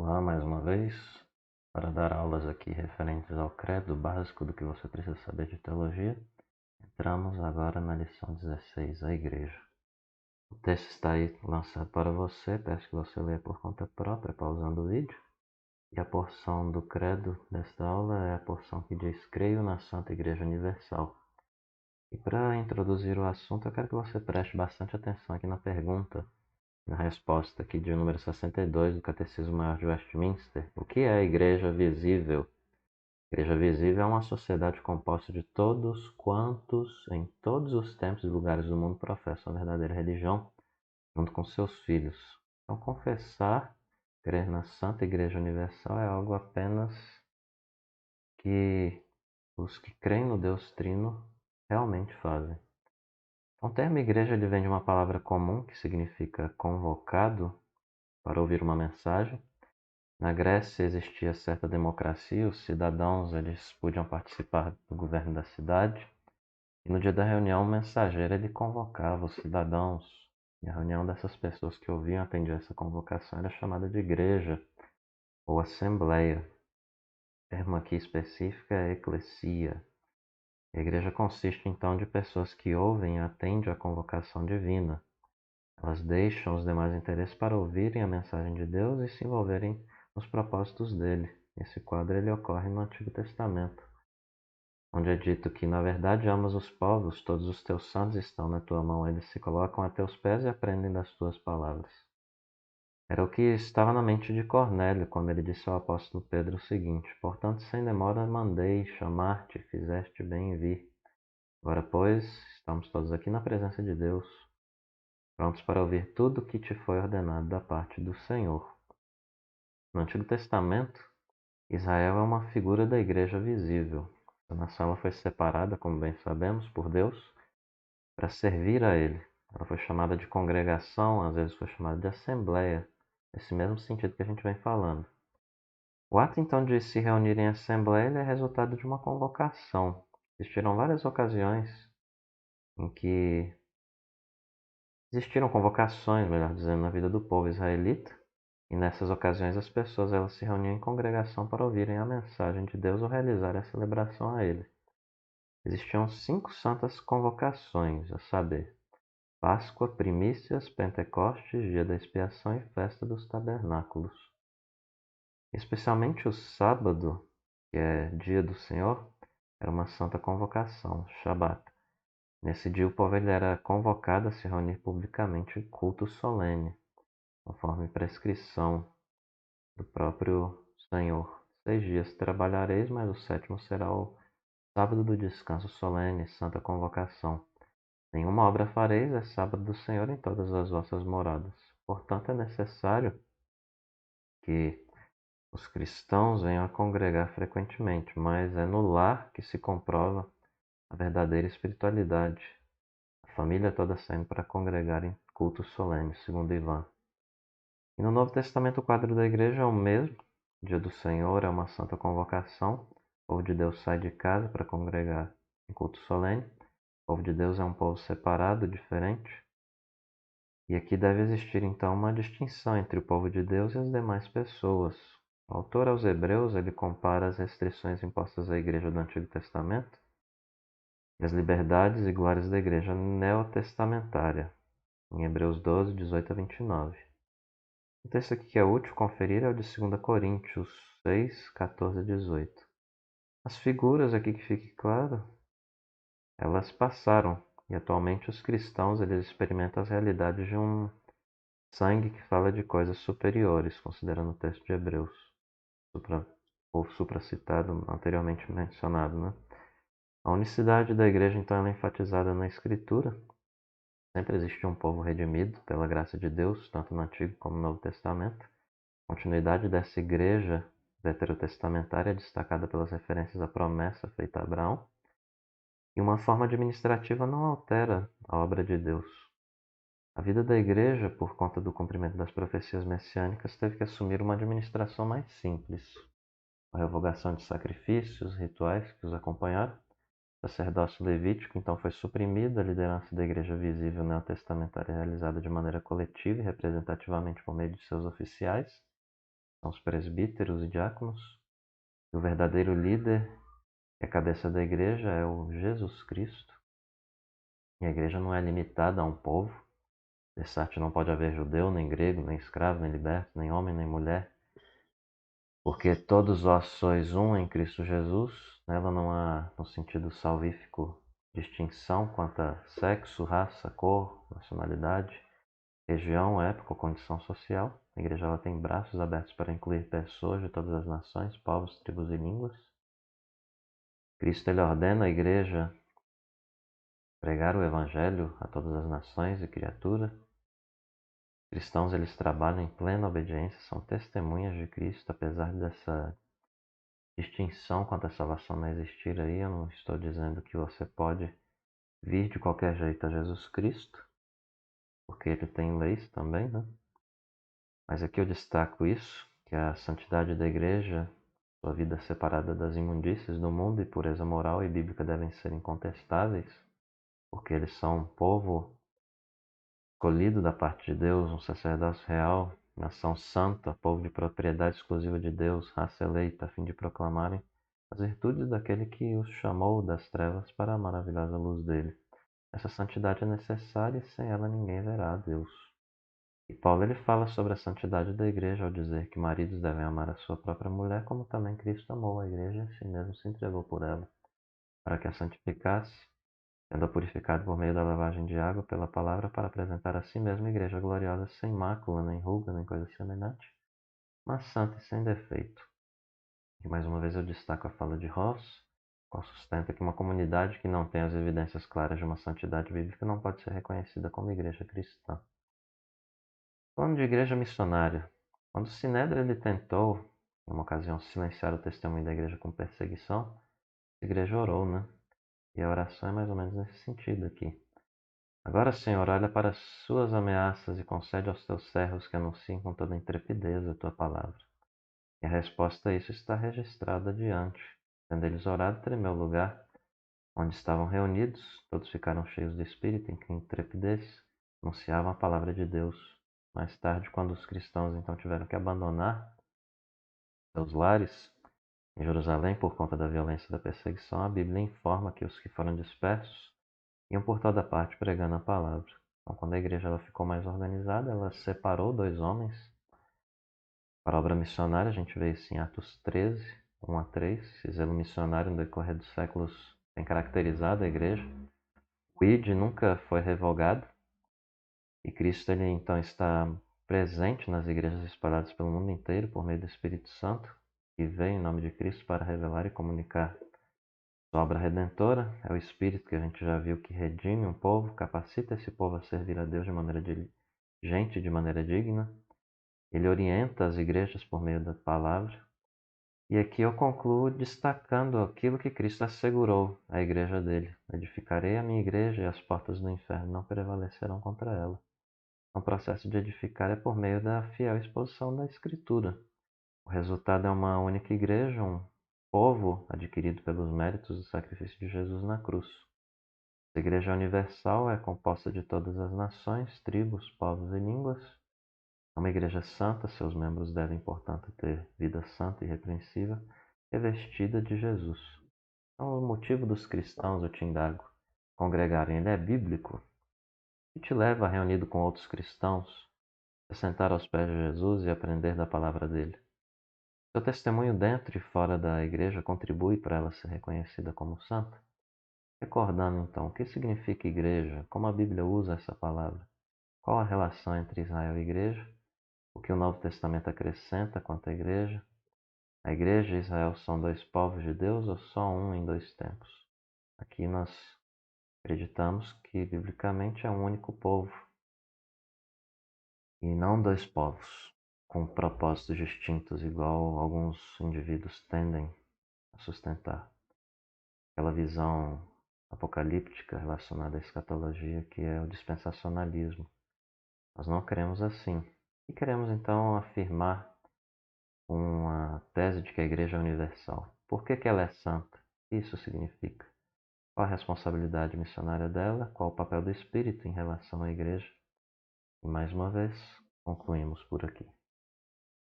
Olá, mais uma vez, para dar aulas aqui referentes ao credo básico do que você precisa saber de teologia. Entramos agora na lição 16, a Igreja. O texto está aí lançado para você, peço que você leia por conta própria, pausando o vídeo. E a porção do credo desta aula é a porção que diz: Creio na Santa Igreja Universal. E para introduzir o assunto, eu quero que você preste bastante atenção aqui na pergunta, na resposta aqui de número 62 do Catecismo Maior de Westminster. O que é a Igreja visível? A Igreja visível é uma sociedade composta de todos quantos, em todos os tempos e lugares do mundo, professam a verdadeira religião, junto com seus filhos. Então, confessar, crer na Santa Igreja Universal é algo apenas que os que creem no Deus Trino realmente fazem. Então, o termo igreja ele vem de uma palavra comum que significa convocado para ouvir uma mensagem. Na Grécia existia certa democracia, os cidadãos eles podiam participar do governo da cidade. E no dia da reunião, o mensageiro ele convocava os cidadãos. E a reunião dessas pessoas que ouviam e atendiam essa convocação era chamada de igreja ou assembleia. O termo aqui específico é eclesia. A igreja consiste então de pessoas que ouvem e atendem à convocação divina. Elas deixam os demais interesses para ouvirem a mensagem de Deus e se envolverem nos propósitos dele. Esse quadro ele ocorre no Antigo Testamento, onde é dito que, na verdade, amas os povos, todos os teus santos estão na tua mão, eles se colocam a teus pés e aprendem das tuas palavras. Era o que estava na mente de Cornélio quando ele disse ao apóstolo Pedro o seguinte: Portanto, sem demora mandei chamar-te, fizeste bem em vir. Agora, pois, estamos todos aqui na presença de Deus, prontos para ouvir tudo o que te foi ordenado da parte do Senhor. No Antigo Testamento, Israel é uma figura da igreja visível. A nação ela foi separada, como bem sabemos, por Deus para servir a Ele. Ela foi chamada de congregação, às vezes foi chamada de assembleia, nesse mesmo sentido que a gente vem falando. O ato então de se reunir em assembleia ele é resultado de uma convocação. Existiram várias ocasiões em que existiram convocações, melhor dizendo, na vida do povo israelita, e nessas ocasiões as pessoas elas se reuniam em congregação para ouvirem a mensagem de Deus ou realizar a celebração a Ele. Existiam 5 santas convocações, a saber, Páscoa, Primícias, Pentecostes, Dia da Expiação e Festa dos Tabernáculos. Especialmente o sábado, que é Dia do Senhor, era uma santa convocação, Shabat. Nesse dia o povo ele era convocado a se reunir publicamente em culto solene, conforme prescrição do próprio Senhor. 6 dias trabalhareis, mas o sétimo será o sábado do descanso solene, santa convocação. Nenhuma obra fareis, é sábado do Senhor em todas as vossas moradas. Portanto, é necessário que os cristãos venham a congregar frequentemente, mas é no lar que se comprova a verdadeira espiritualidade. A família toda saindo para congregar em culto solene, segundo Ivan. E no Novo Testamento o quadro da igreja é o mesmo. O dia do Senhor é uma santa convocação. O povo de Deus sai de casa para congregar em culto solene. O povo de Deus é um povo separado, diferente. E aqui deve existir então uma distinção entre o povo de Deus e as demais pessoas. O autor aos Hebreus ele compara as restrições impostas à igreja do Antigo Testamento e as liberdades e glórias da igreja neotestamentária, em Hebreus 12, 18 a 29. O texto aqui que é útil conferir é o de 2 Coríntios 6, 14 a 18. As figuras aqui que fique claro, elas passaram e atualmente os cristãos eles experimentam as realidades de um sangue que fala de coisas superiores, considerando o texto de Hebreus, ou supracitado, anteriormente mencionado, né? A unicidade da igreja, então, ela é enfatizada na Escritura. Sempre existiu um povo redimido pela graça de Deus, tanto no Antigo como no Novo Testamento. A continuidade dessa igreja veterotestamentária é destacada pelas referências à promessa feita a Abraão. E uma forma administrativa não altera a obra de Deus. A vida da igreja, por conta do cumprimento das profecias messiânicas, teve que assumir uma administração mais simples. A revogação de sacrifícios, rituais que os acompanharam. O sacerdócio levítico, então, foi suprimido, a liderança da igreja visível neotestamentária realizada de maneira coletiva e representativamente por meio de seus oficiais. são os presbíteros e diáconos, e o verdadeiro líder e a cabeça da igreja é o Jesus Cristo. E a igreja não é limitada a um povo. Dessarte não pode haver judeu, nem grego, nem escravo, nem liberto, nem homem, nem mulher, porque todos vós sois um em Cristo Jesus. Nela não há, no sentido salvífico, distinção quanto a sexo, raça, cor, nacionalidade, região, época ou condição social. A igreja ela tem braços abertos para incluir pessoas de todas as nações, povos, tribos e línguas. Cristo ele ordena a igreja pregar o evangelho a todas as nações e criaturas. Cristãos eles trabalham em plena obediência, são testemunhas de Cristo, apesar dessa distinção quanto à salvação não existir aí. Eu não estou dizendo que você pode vir de qualquer jeito a Jesus Cristo, porque ele tem leis também, né? Mas aqui eu destaco isso, que a santidade da igreja, sua vida separada das imundícies do mundo e pureza moral e bíblica devem ser incontestáveis, porque eles são um povo escolhido da parte de Deus, um sacerdócio real, nação santa, povo de propriedade exclusiva de Deus, raça eleita, a fim de proclamarem as virtudes daquele que os chamou das trevas para a maravilhosa luz dele. Essa santidade é necessária e sem ela ninguém verá a Deus. E Paulo ele fala sobre a santidade da igreja ao dizer que maridos devem amar a sua própria mulher, como também Cristo amou a igreja e assim mesmo se entregou por ela, para que a santificasse, sendo purificado por meio da lavagem de água pela palavra, para apresentar a si mesma a igreja gloriosa, sem mácula, nem ruga, nem coisa semelhante, mas santa e sem defeito. E mais uma vez eu destaco a fala de Ross, qual sustenta que uma comunidade que não tem as evidências claras de uma santidade bíblica não pode ser reconhecida como igreja cristã. Falando de igreja missionária, quando o Sinédrio ele tentou, em uma ocasião, silenciar o testemunho da igreja com perseguição, a igreja orou, né? E a oração é mais ou menos nesse sentido aqui. Agora, Senhor, olha para as suas ameaças e concede aos teus servos que anunciem com toda intrepidez a tua palavra. E a resposta a isso está registrada adiante. Tendo eles orado, tremeu o lugar onde estavam reunidos, todos ficaram cheios de espírito, em que intrepidez anunciavam a palavra de Deus. Mais tarde, quando os cristãos então tiveram que abandonar seus lares em Jerusalém por conta da violência da perseguição, a Bíblia informa que os que foram dispersos iam por toda parte pregando a palavra. Então, quando a igreja ela ficou mais organizada, ela separou 2 homens para a obra missionária. A gente vê isso em Atos 13, 1 a 3. Esse zelo missionário no decorrer dos séculos tem caracterizado a igreja. O ID nunca foi revogado e Cristo ele então está presente nas igrejas espalhadas pelo mundo inteiro por meio do Espírito Santo, que vem em nome de Cristo para revelar e comunicar sua obra redentora. É o Espírito que a gente já viu que redime um povo, capacita esse povo a servir a Deus de maneira diligente, de maneira digna. Ele orienta as igrejas por meio da palavra. E aqui eu concluo destacando aquilo que Cristo assegurou à igreja dele: edificarei a minha igreja e as portas do inferno não prevalecerão contra ela. O processo de edificar é por meio da fiel exposição da Escritura. O resultado é uma única igreja, um povo adquirido pelos méritos do sacrifício de Jesus na cruz. A igreja universal é composta de todas as nações, tribos, povos e línguas. É uma igreja santa, seus membros devem, portanto, ter vida santa e irrepreensível, revestida de Jesus. Então, o motivo dos cristãos, eu te indago, congregarem, ele é bíblico? E te leva, reunido com outros cristãos, a sentar aos pés de Jesus e aprender da palavra dele. Seu testemunho dentro e fora da igreja contribui para ela ser reconhecida como santa? Recordando então o que significa igreja, como a Bíblia usa essa palavra, qual a relação entre Israel e igreja, o que o Novo Testamento acrescenta quanto à igreja, a igreja e Israel são 2 povos de Deus ou só um em 2 tempos? Aqui nós acreditamos que biblicamente é um único povo e não 2 povos, com propósitos distintos, igual alguns indivíduos tendem a sustentar. Aquela visão apocalíptica relacionada à escatologia, que é o dispensacionalismo. Nós não queremos assim. E queremos então afirmar uma tese de que a igreja é universal. Por que ela é santa? O que isso significa? Qual a responsabilidade missionária dela? Qual o papel do Espírito em relação à igreja? E mais uma vez, concluímos por aqui.